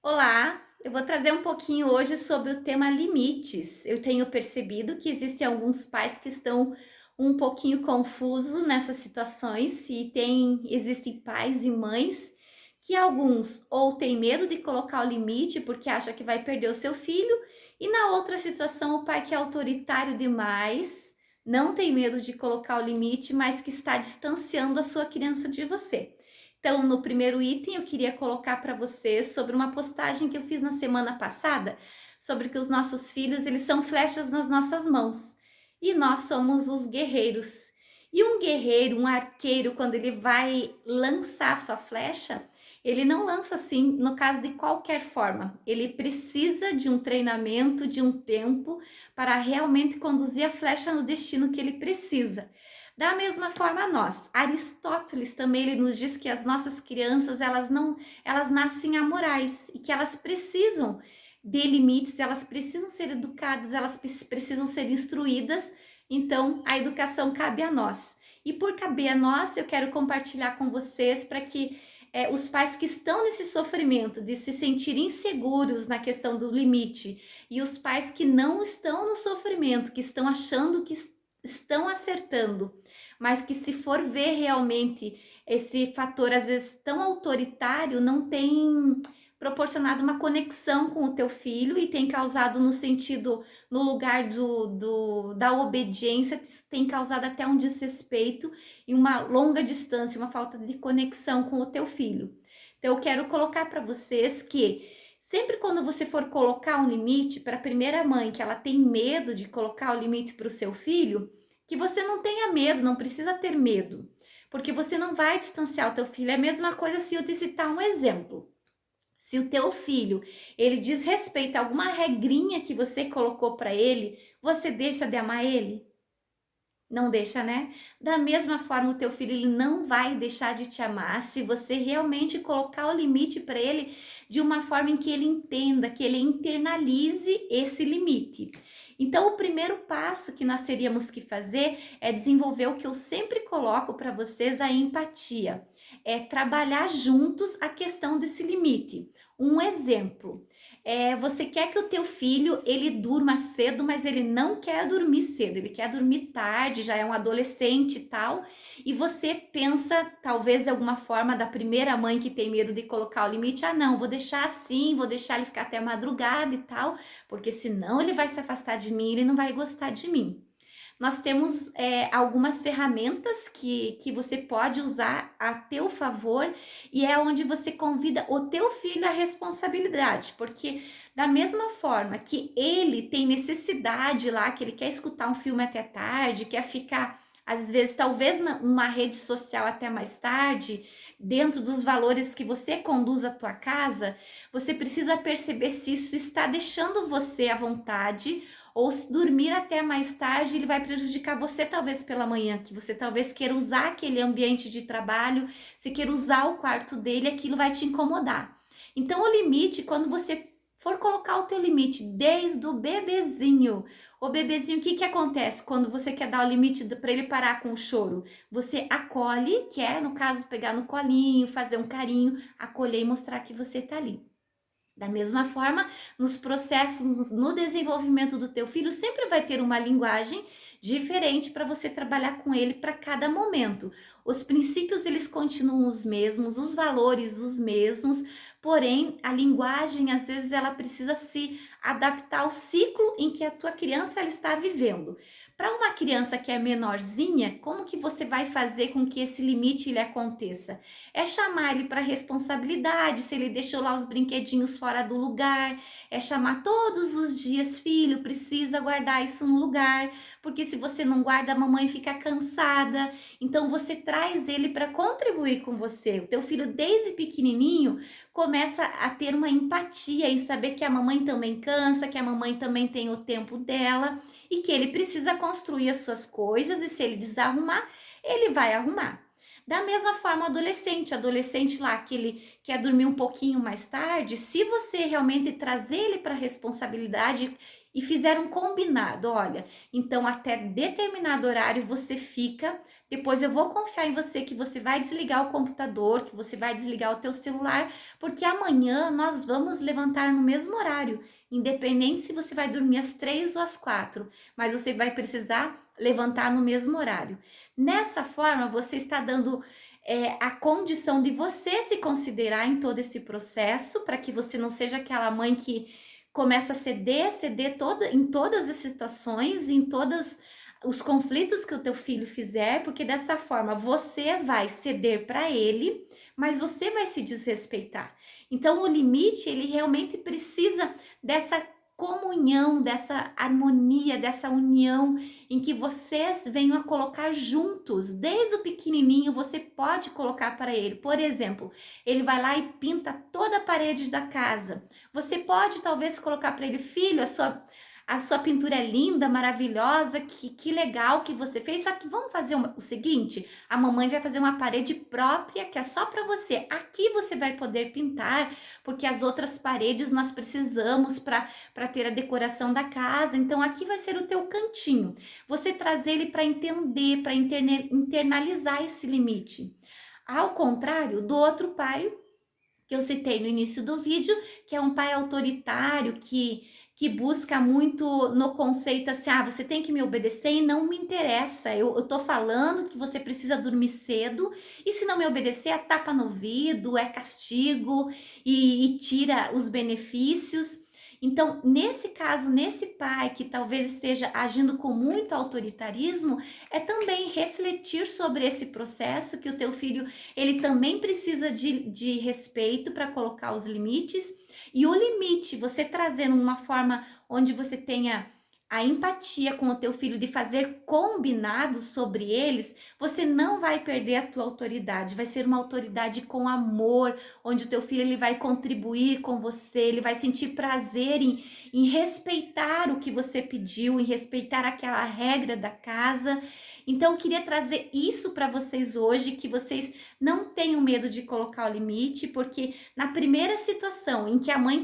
Olá, eu vou trazer um pouquinho hoje sobre o tema limites. Eu tenho percebido que existem alguns pais que estão um pouquinho confusos nessas situações e existem pais e mães que alguns ou têm medo de colocar o limite porque acha que vai perder o seu filho, e na outra situação o pai que é autoritário demais, não tem medo de colocar o limite, mas que está distanciando a sua criança de você. Então, no primeiro item, eu queria colocar para vocês sobre uma postagem que eu fiz na semana passada, sobre que os nossos filhos, eles são flechas nas nossas mãos e nós somos os guerreiros. E um guerreiro, um arqueiro, quando ele vai lançar sua flecha, ele não lança assim, no caso de qualquer forma. Ele precisa de um treinamento, de um tempo para realmente conduzir a flecha no destino que ele precisa. Da mesma forma nós, Aristóteles também ele nos diz que as nossas crianças elas nascem amorais e que elas precisam de limites, elas precisam ser educadas, elas precisam ser instruídas. Então a educação cabe a nós. E por caber a nós, eu quero compartilhar com vocês para que os pais que estão nesse sofrimento de se sentir inseguros na questão do limite e os pais que não estão no sofrimento, que estão achando que estão acertando, mas que se for ver realmente esse fator às vezes tão autoritário, não tem proporcionado uma conexão com o teu filho e tem causado no sentido, no lugar da obediência, tem causado até um desrespeito e uma longa distância, uma falta de conexão com o teu filho. Então eu quero colocar para vocês que sempre quando você for colocar um limite para a primeira mãe, que ela tem medo de colocar o limite para o seu filho, que você não tenha medo, não precisa ter medo, porque você não vai distanciar o teu filho. É a mesma coisa se eu te citar um exemplo. Se o teu filho, ele desrespeita alguma regrinha que você colocou para ele, você deixa de amar ele? Não deixa, né? Da mesma forma, o teu filho ele não vai deixar de te amar se você realmente colocar o limite para ele de uma forma em que ele entenda, que ele internalize esse limite. Então, o primeiro passo que nós teríamos que fazer é desenvolver o que eu sempre coloco para vocês, a empatia. É trabalhar juntos a questão desse limite. Um exemplo, você quer que o teu filho ele durma cedo, mas ele não quer dormir cedo, ele quer dormir tarde, já é um adolescente e tal, e você pensa, talvez de alguma forma, da primeira mãe que tem medo de colocar o limite, ah não, vou deixar assim, vou deixar ele ficar até a madrugada e tal, porque senão ele vai se afastar de mim, ele não vai gostar de mim. Nós temos algumas ferramentas que você pode usar a teu favor, e é onde você convida o teu filho à responsabilidade, porque da mesma forma que ele tem necessidade lá, que ele quer escutar um filme até tarde, quer ficar às vezes, talvez numa rede social até mais tarde, dentro dos valores que você conduz à tua casa, você precisa perceber se isso está deixando você à vontade, ou se dormir até mais tarde, ele vai prejudicar você talvez pela manhã, que você talvez queira usar aquele ambiente de trabalho, se queira usar o quarto dele, aquilo vai te incomodar. Então o limite, quando você for colocar o teu limite desde o bebezinho, o bebezinho, o que que acontece quando você quer dar o limite para ele parar com o choro? Você acolhe, que é no caso pegar no colinho, fazer um carinho, acolher e mostrar que você tá ali. Da mesma forma, nos processos, no desenvolvimento do teu filho, sempre vai ter uma linguagem diferente para você trabalhar com ele para cada momento. Os princípios eles continuam os mesmos, os valores os mesmos, porém a linguagem às vezes ela precisa se adaptar ao ciclo em que a tua criança ela está vivendo. Para uma criança que é menorzinha, como que você vai fazer com que esse limite ele aconteça? É chamar ele para responsabilidade, se ele deixou lá os brinquedinhos fora do lugar, é chamar todos os dias, filho, precisa guardar isso no lugar, porque se você não guarda, a mamãe fica cansada. Então você traz ele para contribuir com você. O teu filho desde pequenininho começa a ter uma empatia e saber que a mamãe também cansa, que a mamãe também tem o tempo dela e que ele precisa construir as suas coisas, e se ele desarrumar, ele vai arrumar. Da mesma forma, adolescente lá que ele quer dormir um pouquinho mais tarde, se você realmente trazer ele para a responsabilidade e fizer um combinado, olha, então até determinado horário você fica, depois eu vou confiar em você que você vai desligar o computador, que você vai desligar o teu celular, porque amanhã nós vamos levantar no mesmo horário, independente se você vai dormir às 3 ou às 4, mas você vai precisar levantar no mesmo horário. Nessa forma, você está dando a condição de você se considerar em todo esse processo, para que você não seja aquela mãe que começa a ceder em todas as situações, em todos os conflitos que o teu filho fizer, porque dessa forma você vai ceder para ele, mas você vai se desrespeitar. Então o limite, ele realmente precisa dessa comunhão, dessa harmonia, dessa união em que vocês venham a colocar juntos, desde o pequenininho você pode colocar para ele. Por exemplo, ele vai lá e pinta toda a parede da casa. Você pode talvez colocar para ele: filho, a sua pintura é linda, maravilhosa, que legal que você fez. Só que vamos fazer o seguinte: a mamãe vai fazer uma parede própria que é só para você. Aqui você vai poder pintar, porque as outras paredes nós precisamos para ter a decoração da casa. Então aqui vai ser o teu cantinho. Você trazer ele para entender, para internalizar esse limite. Ao contrário do outro pai que eu citei no início do vídeo, que é um pai autoritário, que busca muito no conceito assim: ah, você tem que me obedecer e não me interessa, eu tô falando que você precisa dormir cedo, e se não me obedecer é tapa no ouvido, é castigo, e tira os benefícios. Então, nesse caso, nesse pai que talvez esteja agindo com muito autoritarismo, é também refletir sobre esse processo, que o teu filho, ele também precisa de respeito para colocar os limites, e o limite, você trazendo uma forma onde você tenha a empatia com o teu filho, de fazer combinados sobre eles, você não vai perder a tua autoridade, vai ser uma autoridade com amor, onde o teu filho, ele vai contribuir com você, ele vai sentir prazer em respeitar o que você pediu, em respeitar aquela regra da casa. Então eu queria trazer isso para vocês hoje, que vocês não tenham medo de colocar o limite, porque na primeira situação em que a mãe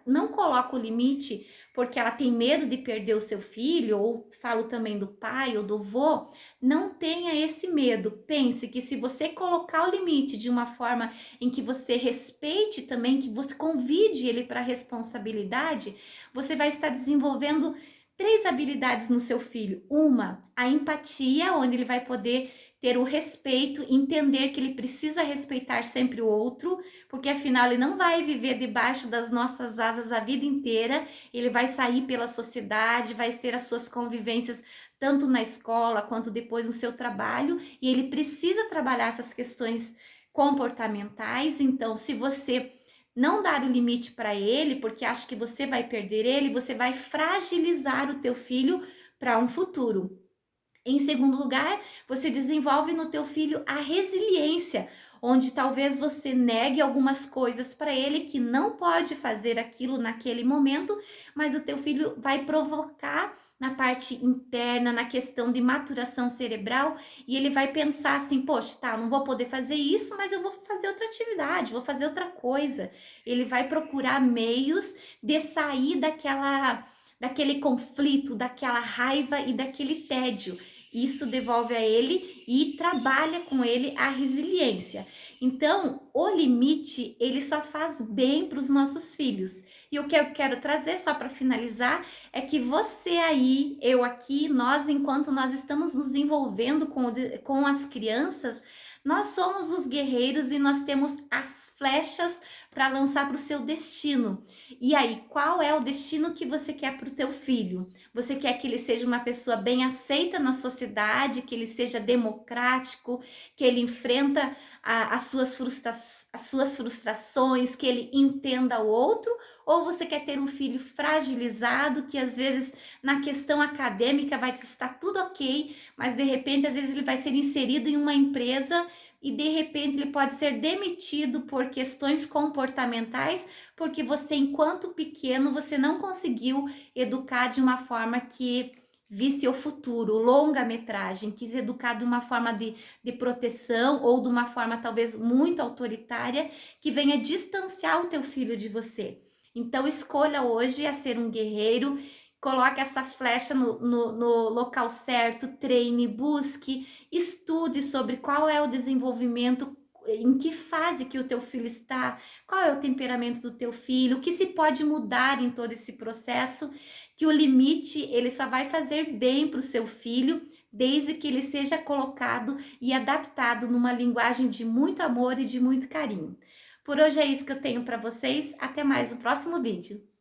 não coloca o limite, porque ela tem medo de perder o seu filho, ou falo também do pai ou do vô, não tenha esse medo. Pense que se você colocar o limite de uma forma em que você respeite também, que você convide ele para a responsabilidade, você vai estar desenvolvendo 3 habilidades no seu filho. Uma, a empatia, onde ele vai poder ter o respeito, entender que ele precisa respeitar sempre o outro, porque afinal ele não vai viver debaixo das nossas asas a vida inteira, ele vai sair pela sociedade, vai ter as suas convivências tanto na escola quanto depois no seu trabalho, e ele precisa trabalhar essas questões comportamentais. Então, se você não dar o limite para ele, porque acha que você vai perder ele, você vai fragilizar o teu filho para um futuro. Em segundo lugar, você desenvolve no teu filho a resiliência, onde talvez você negue algumas coisas para ele, que não pode fazer aquilo naquele momento, mas o teu filho vai provocar na parte interna, na questão de maturação cerebral, e ele vai pensar assim: poxa, tá, não vou poder fazer isso, mas eu vou fazer outra atividade, vou fazer outra coisa. Ele vai procurar meios de sair daquele conflito, daquela raiva e daquele tédio. Isso devolve a ele e trabalha com ele a resiliência. Então, o limite, ele só faz bem para os nossos filhos. E o que eu quero trazer, só para finalizar, é que você aí, eu aqui, nós, enquanto nós estamos nos envolvendo com as crianças, nós somos os guerreiros e nós temos as flechas para lançar para o seu destino. E aí, qual é o destino que você quer para o teu filho? Você quer que ele seja uma pessoa bem aceita na sociedade, que ele seja democrático, que ele enfrenta as suas frustrações, que ele entenda o outro? Ou você quer ter um filho fragilizado, que às vezes na questão acadêmica vai estar tudo ok, mas de repente às vezes ele vai ser inserido em uma empresa e de repente ele pode ser demitido por questões comportamentais, porque você, enquanto pequeno, você não conseguiu educar de uma forma que visse o futuro, longa-metragem, quis educar de uma forma de proteção, ou de uma forma talvez muito autoritária, que venha distanciar o teu filho de você. Então escolha hoje a ser um guerreiro, coloque essa flecha no local certo, treine, busque, estude sobre qual é o desenvolvimento, em que fase que o teu filho está, qual é o temperamento do teu filho, o que se pode mudar em todo esse processo, que o limite ele só vai fazer bem para o seu filho, desde que ele seja colocado e adaptado numa linguagem de muito amor e de muito carinho. Por hoje é isso que eu tenho para vocês. Até mais no próximo vídeo.